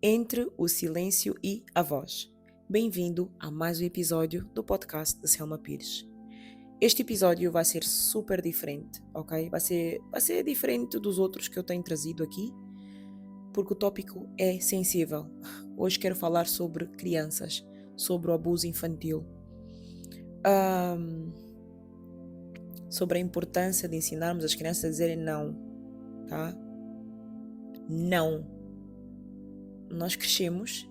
Entre o silêncio e a voz. Bem-vindo a mais um episódio do podcast de Selma Pires. Este episódio vai ser super diferente, ok? Vai ser diferente dos outros que eu tenho trazido aqui, porque o tópico é sensível. Hoje quero falar sobre crianças, sobre o abuso infantil, sobre a importância de ensinarmos as crianças a dizerem não, tá? Não. Nós crescemos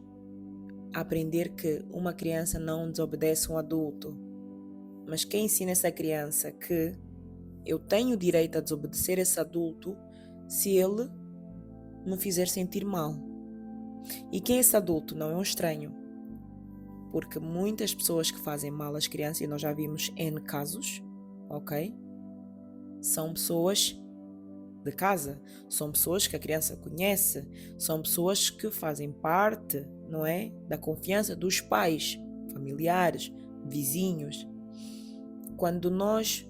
a aprender que uma criança não desobedece um adulto, mas quem ensina essa criança que eu tenho o direito a desobedecer esse adulto se ele me fizer sentir mal? E quem é esse adulto? Não é um estranho, porque muitas pessoas que fazem mal às crianças, e nós já vimos N casos, ok? São pessoas de casa, são pessoas que a criança conhece, são pessoas que fazem parte, não é, da confiança dos pais, familiares, vizinhos. Quando nós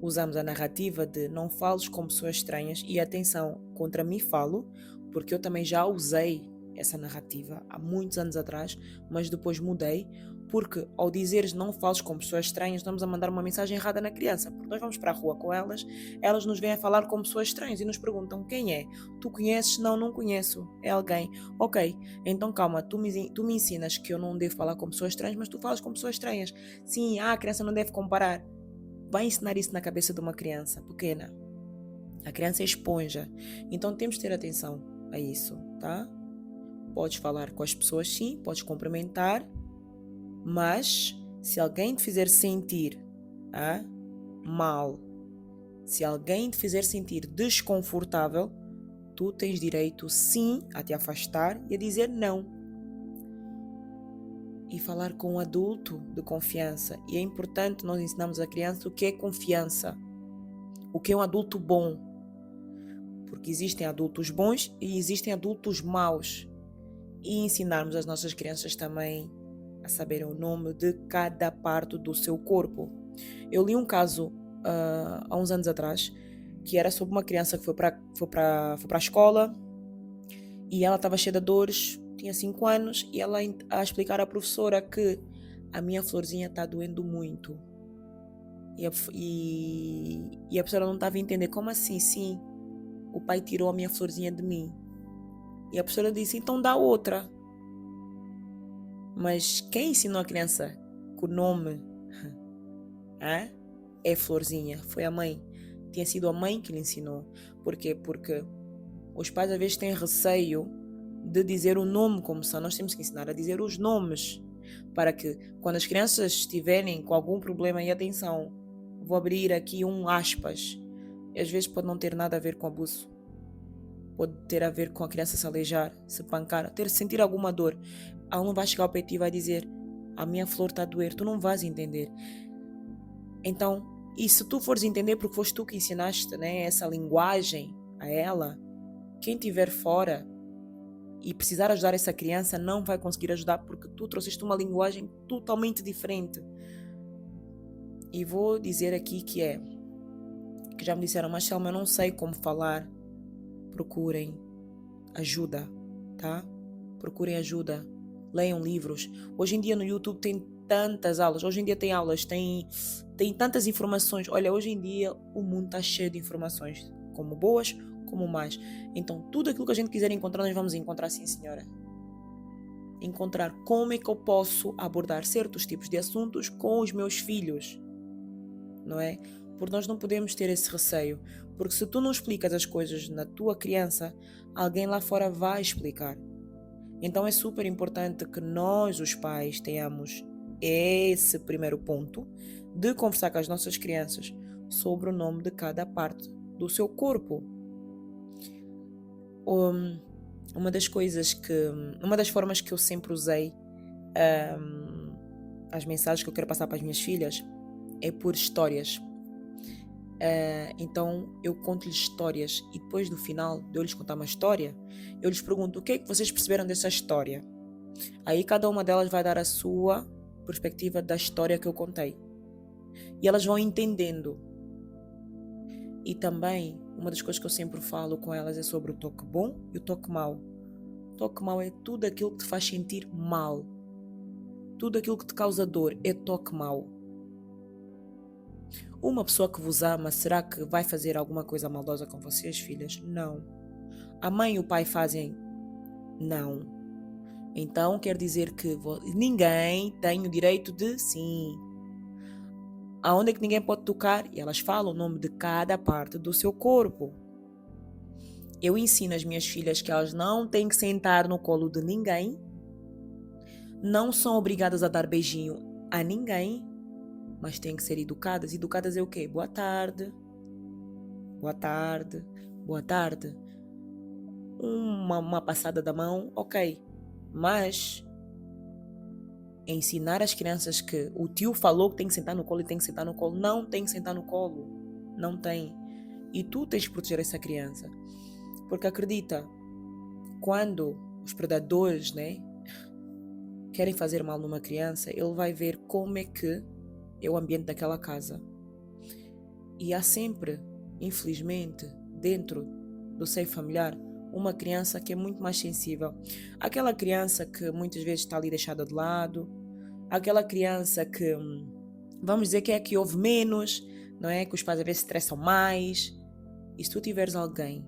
usamos a narrativa de não fales com pessoas estranhas, e atenção, contra mim falo, porque eu também já usei essa narrativa há muitos anos atrás, mas depois mudei, porque ao dizeres não fales com pessoas estranhas, estamos a mandar uma mensagem errada na criança, porque nós vamos para a rua com elas, elas nos vêm a falar com pessoas estranhas e nos perguntam quem é? Tu conheces? Não, não conheço. É alguém. Ok, então calma, tu me ensinas que eu não devo falar com pessoas estranhas, mas tu falas com pessoas estranhas. Sim, a criança não deve comparar. Vai ensinar isso na cabeça de uma criança pequena. A criança é esponja, então temos de ter atenção a isso, tá? Podes falar com as pessoas, sim, podes cumprimentar, mas se alguém te fizer sentir mal, se alguém te fizer sentir desconfortável, tu tens direito sim a te afastar e a dizer não. E falar com um adulto de confiança. E é importante nós ensinarmos a criança o que é confiança, o que é um adulto bom, porque existem adultos bons e existem adultos maus. E ensinarmos as nossas crianças também a saberem o nome de cada parte do seu corpo. Eu li um caso há uns anos atrás, que era sobre uma criança que foi para a escola e ela estava cheia de dores, tinha 5 anos, e ela a explicar à professora que a minha florzinha está doendo muito. E a professora não estava a entender, como assim? Sim, o pai tirou a minha florzinha de mim. E a professora disse, então dá outra. Mas quem ensinou a criança que o nome é florzinha? Foi a mãe. Tinha sido a mãe que lhe ensinou. Por quê? Porque os pais às vezes têm receio de dizer o nome como são. Nós temos que ensinar a dizer os nomes, para que quando as crianças estiverem com algum problema, e atenção, vou abrir aqui um aspas, e às vezes pode não ter nada a ver com abuso, pode ter a ver com a criança se aleijar, se pancar, sentir alguma dor. Ela não vai chegar ao pé de ti e vai dizer, a minha flor está a doer, tu não vais entender. Então, e se tu fores entender porque foste tu que ensinaste, né, essa linguagem a ela, quem estiver fora e precisar ajudar essa criança não vai conseguir ajudar, porque tu trouxeste uma linguagem totalmente diferente. E vou dizer aqui que já me disseram, mas Selma, eu não sei como falar. Procurem ajuda, tá? Procurem ajuda. Leiam livros. Hoje em dia no YouTube tem tantas aulas. Hoje em dia tem aulas, tem tantas informações. Olha, hoje em dia o mundo está cheio de informações, como boas, como más. Então, tudo aquilo que a gente quiser encontrar, nós vamos encontrar, sim, senhora. Encontrar como é que eu posso abordar certos tipos de assuntos com os meus filhos, não é? Porque nós não podemos ter esse receio. Porque se tu não explicas as coisas na tua criança, alguém lá fora vai explicar. Então é super importante que nós, os pais, tenhamos esse primeiro ponto de conversar com as nossas crianças sobre o nome de cada parte do seu corpo. Uma das formas que eu sempre usei as mensagens que eu quero passar para as minhas filhas é por histórias. Então eu conto-lhes histórias e depois no final de eu lhes contar uma história, eu lhes pergunto o que é que vocês perceberam dessa história. Aí cada uma delas vai dar a sua perspectiva da história que eu contei. E elas vão entendendo. E também, uma das coisas que eu sempre falo com elas é sobre o toque bom e o toque mau. Toque mau é tudo aquilo que te faz sentir mal. Tudo aquilo que te causa dor é toque mau. Uma pessoa que vos ama, será que vai fazer alguma coisa maldosa com vocês, filhas? Não. A mãe e o pai fazem? Não. Então quer dizer que ninguém tem o direito de sim. Aonde é que ninguém pode tocar? E elas falam o nome de cada parte do seu corpo. Eu ensino as minhas filhas que elas não têm que sentar no colo de ninguém, não são obrigadas a dar beijinho a ninguém, mas têm que ser educadas. Educadas é o quê? Boa tarde. Boa tarde. Boa tarde. Uma passada da mão, ok. Mas ensinar as crianças que o tio falou que tem que sentar no colo e tem que sentar no colo. Não tem que sentar no colo. Não tem. E tu tens que proteger essa criança. Porque acredita, quando os predadores, querem fazer mal numa criança, ele vai ver como é que é o ambiente daquela casa. E há sempre, infelizmente, dentro do seio familiar, uma criança que é muito mais sensível. Aquela criança que muitas vezes está ali deixada de lado, aquela criança que, vamos dizer que é a que ouve menos, não é? Que os pais às vezes se estressam mais. E se tu tiveres alguém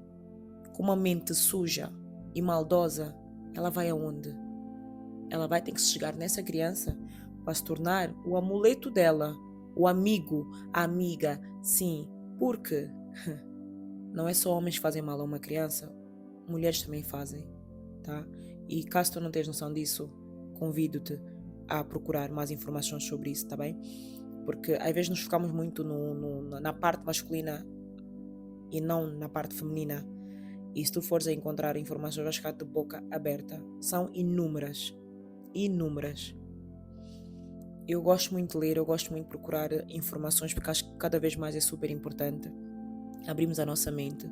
com uma mente suja e maldosa, ela vai aonde? Ela vai ter que se chegar nessa criança para se tornar o amuleto dela, o amigo, a amiga, sim, porque não é só homens que fazem mal a uma criança, mulheres também fazem, tá? E caso tu não tenhas noção disso, convido-te a procurar mais informações sobre isso, tá bem? Porque às vezes nos focamos muito na parte masculina e não na parte feminina. E se tu fores a encontrar informações, vais ficar de boca aberta. São inúmeras. Inúmeras. Eu gosto muito de ler, eu gosto muito de procurar informações, porque acho que cada vez mais é super importante abrirmos a nossa mente.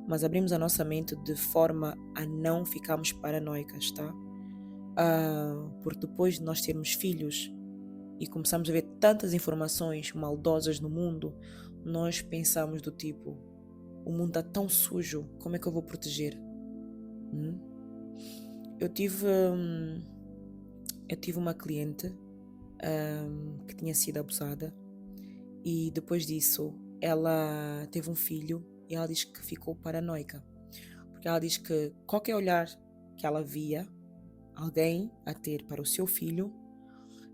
Mas abrimos a nossa mente de forma a não ficarmos paranoicas, tá? Porque depois de nós termos filhos e começamos a ver tantas informações maldosas no mundo, nós pensamos do tipo: o mundo está tão sujo, como é que eu vou proteger? Eu tive uma cliente que tinha sido abusada e depois disso ela teve um filho e ela diz que ficou paranoica, porque ela diz que qualquer olhar que ela via alguém a ter para o seu filho,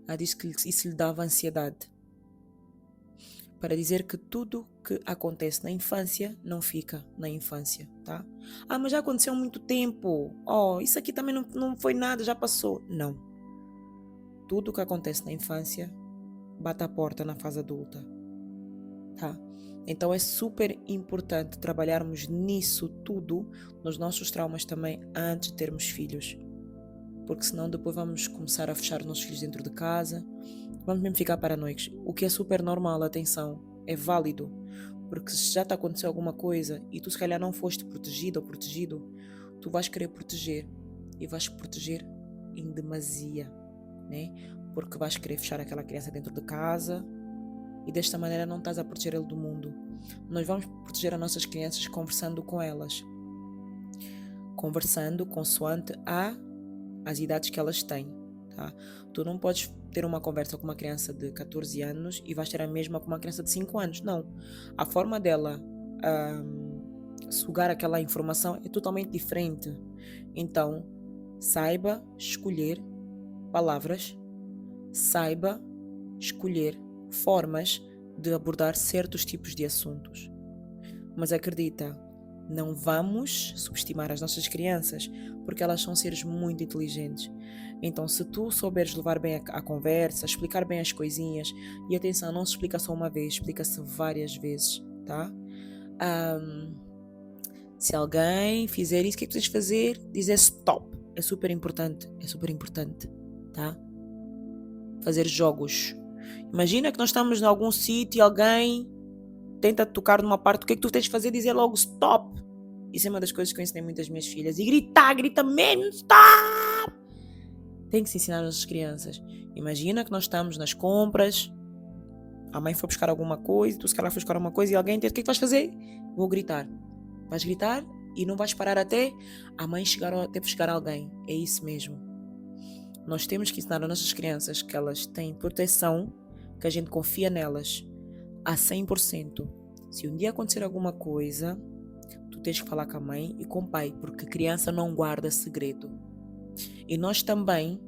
ela diz que isso lhe dava ansiedade. Para dizer que tudo que acontece na infância não fica na infância, tá? Mas já aconteceu há muito tempo. Isso aqui também não foi nada, já passou. Não. Tudo que acontece na infância bate a porta na fase adulta, tá? Então é super importante trabalharmos nisso tudo, nos nossos traumas também, antes de termos filhos. Porque senão depois vamos começar a fechar os nossos filhos dentro de casa, vamos mesmo ficar paranoicos. O que é super normal, atenção, é válido. Porque se já te aconteceu alguma coisa e tu se calhar não foste protegido ou protegido, tu vais querer proteger. E vais proteger em demasia, né? Porque vais querer fechar aquela criança dentro de casa e desta maneira não estás a proteger ele do mundo. Nós vamos proteger as nossas crianças conversando com elas. Conversando consoante as idades que elas têm, tá? Tu não podes ter uma conversa com uma criança de 14 anos e vais ter a mesma com uma criança de 5 anos. Não. A forma dela sugar aquela informação é totalmente diferente. Então, saiba escolher palavras, saiba escolher formas de abordar certos tipos de assuntos. Mas acredita, não vamos subestimar as nossas crianças, porque elas são seres muito inteligentes. Então, se tu souberes levar bem a conversa, explicar bem as coisinhas, e atenção, não se explica só uma vez, explica-se várias vezes, tá? Se alguém fizer isso, o que é que precisas fazer? Dizer stop. É super importante, tá? Fazer jogos. Imagina que nós estamos em algum sítio e alguém tenta tocar numa parte, o que é que tu tens de fazer? Dizer logo stop. Isso é uma das coisas que eu ensinei muito às minhas filhas. E grita mesmo, stop! Tem que se ensinar às nossas crianças. Imagina que nós estamos nas compras, a mãe foi buscar alguma coisa, tu se calhar foi buscar alguma coisa e alguém tem, o que é que vais fazer? Vou gritar. Vais gritar? E não vais parar até a mãe chegar ou até chegar alguém. É isso mesmo. Nós temos que ensinar às nossas crianças que elas têm proteção, que a gente confia nelas a 100%. Se um dia acontecer alguma coisa, tu tens que falar com a mãe e com o pai, porque criança não guarda segredo. E nós também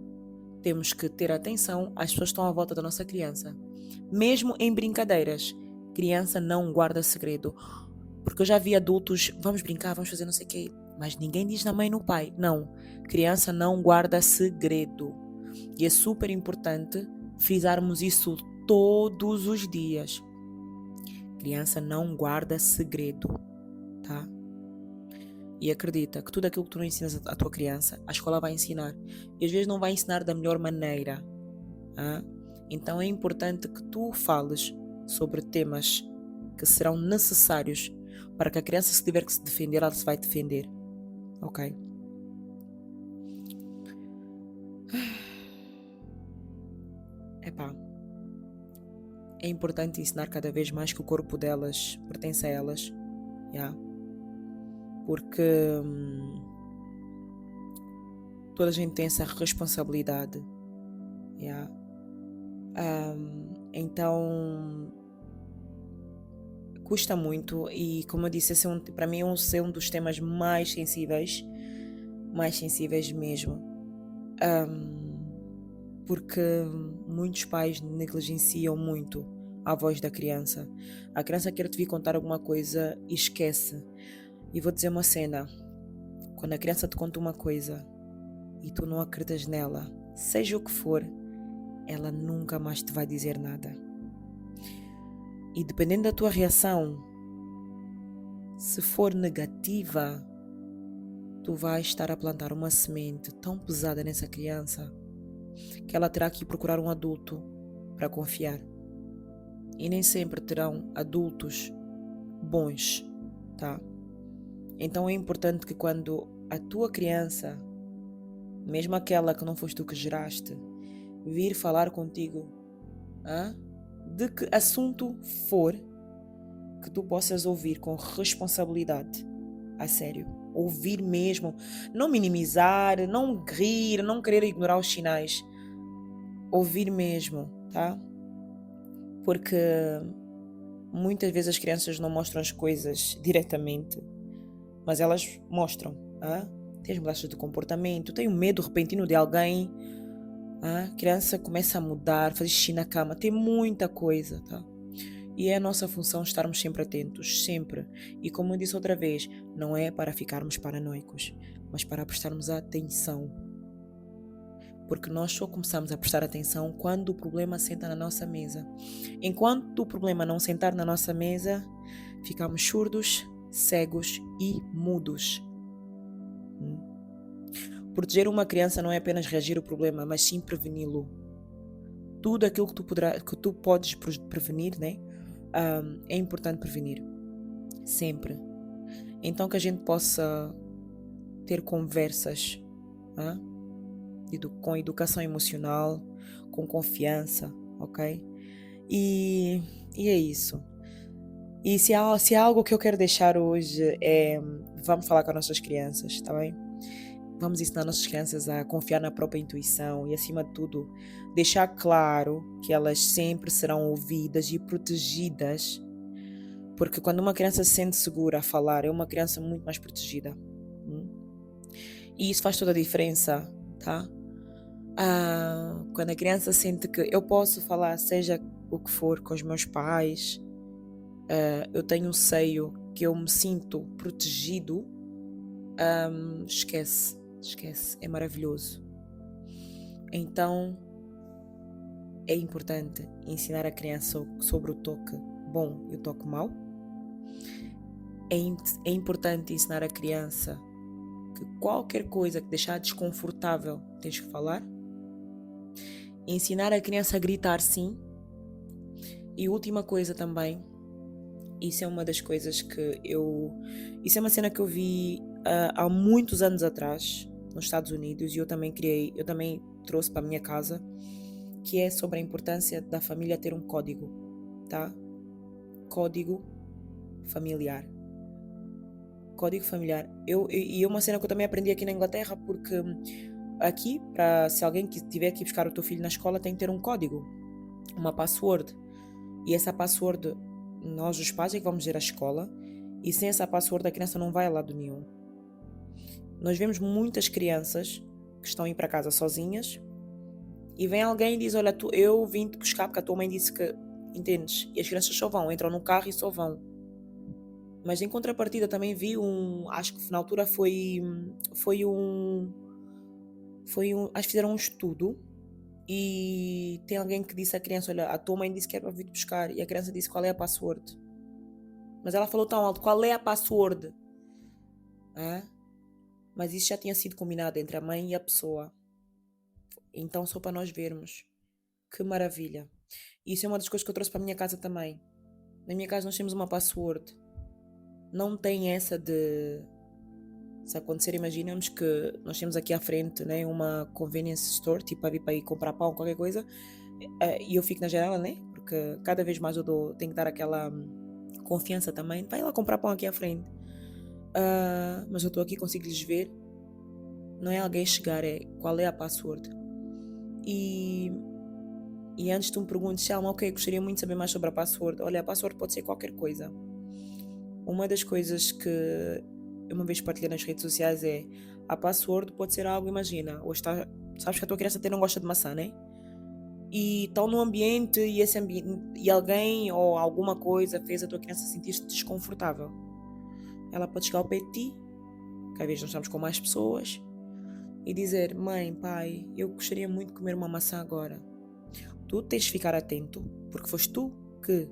temos que ter atenção às pessoas que estão à volta da nossa criança. Mesmo em brincadeiras, criança não guarda segredo. Porque eu já vi adultos, vamos brincar, vamos fazer não sei o quê, mas ninguém diz na mãe e no pai. Não, criança não guarda segredo. E é super importante frisarmos isso todos os dias. Criança não guarda segredo, tá? E acredita que tudo aquilo que tu não ensinas à tua criança, a escola vai ensinar. E às vezes não vai ensinar da melhor maneira. Então é importante que tu fales sobre temas que serão necessários para que a criança, se tiver que se defender, ela se vai defender. Ok? Epá. É importante ensinar cada vez mais que o corpo delas pertence a elas. Yeah? Porque toda a gente tem essa responsabilidade. Yeah? Então custa muito e, como eu disse, para mim é um dos temas mais sensíveis mesmo, porque muitos pais negligenciam muito a voz da criança. A criança quer te vir contar alguma coisa e esquece. E vou dizer uma cena: quando a criança te conta uma coisa e tu não acreditas nela, seja o que for, ela nunca mais te vai dizer nada. E dependendo da tua reação, se for negativa, tu vais estar a plantar uma semente tão pesada nessa criança que ela terá que ir procurar um adulto para confiar. E nem sempre terão adultos bons, tá? Então é importante que quando a tua criança, mesmo aquela que não foste tu que geraste, vir falar contigo, de que assunto for, que tu possas ouvir com responsabilidade, a sério, ouvir mesmo, não minimizar, não rir, não querer ignorar os sinais, ouvir mesmo, tá? Porque muitas vezes as crianças não mostram as coisas diretamente, mas elas mostram, tem as mudanças de comportamento, tem um medo repentino de alguém, a criança começa a mudar, fazer xixi na cama, tem muita coisa, tá? E é a nossa função estarmos sempre atentos, sempre. E como eu disse outra vez, não é para ficarmos paranoicos, mas para prestarmos atenção. Porque nós só começamos a prestar atenção quando o problema senta na nossa mesa. Enquanto o problema não sentar na nossa mesa, ficamos surdos, cegos e mudos. Proteger uma criança não é apenas reagir ao problema, mas sim preveni-lo. Tudo aquilo que tu podes prevenir, né? É importante prevenir. Sempre. Então que a gente possa ter conversas com educação emocional, com confiança, ok? E é isso. E se há algo que eu quero deixar hoje vamos falar com as nossas crianças, tá bem? Vamos ensinar nossas crianças a confiar na própria intuição e, acima de tudo, deixar claro que elas sempre serão ouvidas e protegidas, porque quando uma criança se sente segura a falar, é uma criança muito mais protegida. E isso faz toda a diferença, tá? Quando a criança sente que eu posso falar, seja o que for, com os meus pais, eu tenho um seio que eu me sinto protegido, esquece, é maravilhoso. Então é importante ensinar a criança sobre o toque bom e o toque mau. É importante ensinar a criança que qualquer coisa que deixar desconfortável tens que falar. Ensinar a criança a gritar sim. E última coisa também, isso é uma das coisas que isso é uma cena que eu vi há muitos anos atrás nos Estados Unidos, e eu também trouxe para a minha casa, que é sobre a importância da família ter um código, tá? Código familiar. Código familiar. E é uma cena que eu também aprendi aqui na Inglaterra, porque aqui, se alguém que tiver que ir buscar o teu filho na escola, tem que ter um código, uma password. E essa password, nós os pais é que vamos dizer à escola, e sem essa password a criança não vai a lado nenhum. Nós vemos muitas crianças que estão a ir para casa sozinhas e vem alguém e diz, olha, eu vim te buscar porque a tua mãe disse que, entendes? E as crianças só vão, entram no carro e só vão. Mas em contrapartida também vi acho que na altura acho que fizeram um estudo e tem alguém que disse à criança, olha, a tua mãe disse que era para vir te buscar, e a criança disse qual é a password. Mas ela falou tão alto, qual é a password? Mas isso já tinha sido combinado entre a mãe e a pessoa. Então só para nós vermos. Que maravilha. E isso é uma das coisas que eu trouxe para a minha casa também. Na minha casa nós temos uma password. Não tem essa de... Se acontecer, imaginamos que nós temos aqui à frente, né, uma convenience store, tipo para ir comprar pão, qualquer coisa, e eu fico na janela, né, porque cada vez mais tenho que dar aquela confiança também, vai lá comprar pão aqui à frente. Mas eu estou aqui, consigo lhes ver, não é alguém chegar, é qual é a password. E antes tu me perguntes, Selma, ok, gostaria muito de saber mais sobre a password. Olha, a password pode ser qualquer coisa. Uma das coisas que eu uma vez partilhei nas redes sociais é a password pode ser algo, imagina, hoje sabes que a tua criança até não gosta de maçã, né? E estão num ambiente e esse ambiente e alguém ou alguma coisa fez a tua criança sentir-se desconfortável. Ela pode chegar ao pé de ti, que às vezes nós estamos com mais pessoas, e dizer, mãe, pai, eu gostaria muito de comer uma maçã agora. Tu tens de ficar atento, porque foste tu que,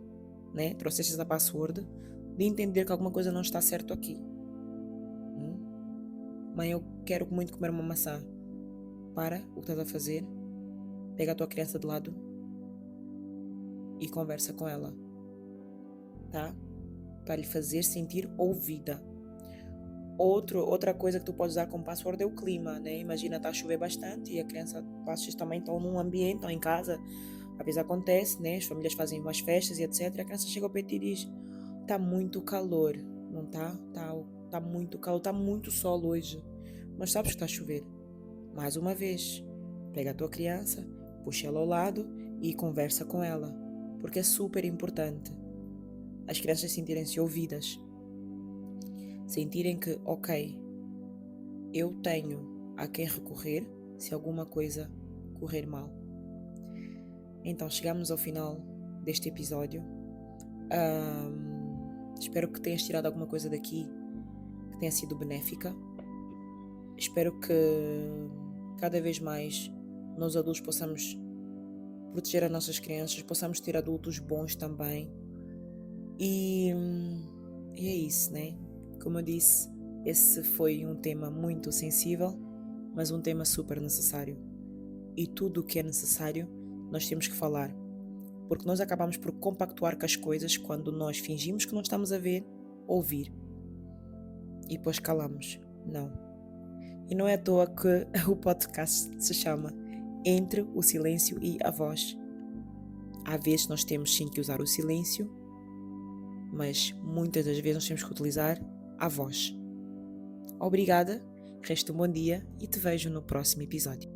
né, trouxeste essa password, de entender que alguma coisa não está certo aqui. Mãe, eu quero muito comer uma maçã. Para o que estás a fazer, pega a tua criança de lado e conversa com ela, tá? Para lhe fazer sentir ouvida. Outra coisa que tu podes usar como password é o clima, né? Imagina, está a chover bastante e a criança, vocês também estão num ambiente, estão em casa, às vezes acontece, né? As famílias fazem umas festas e etc. A criança chega ao pé e diz, está muito calor, não está? Está muito calor, está muito sol hoje, mas sabes que está a chover. Mais uma vez, pega a tua criança, puxa ela ao lado e conversa com ela, porque é super importante as crianças sentirem-se ouvidas, sentirem que, ok, eu tenho a quem recorrer se alguma coisa correr mal. Então chegamos ao final deste episódio. Espero que tenhas tirado alguma coisa daqui que tenha sido benéfica. Espero que cada vez mais nós adultos possamos proteger as nossas crianças, possamos ter adultos bons também. E é isso, né? Como eu disse, esse foi um tema muito sensível, mas um tema super necessário. E tudo o que é necessário, nós temos que falar. Porque nós acabamos por compactuar com as coisas quando nós fingimos que não estamos a ver, ouvir. E depois calamos. Não. E não é à toa que o podcast se chama Entre o Silêncio e a Voz. Há vezes nós temos sim que usar o silêncio, mas muitas das vezes nós temos que utilizar a voz. Obrigada, resta um bom dia e te vejo no próximo episódio.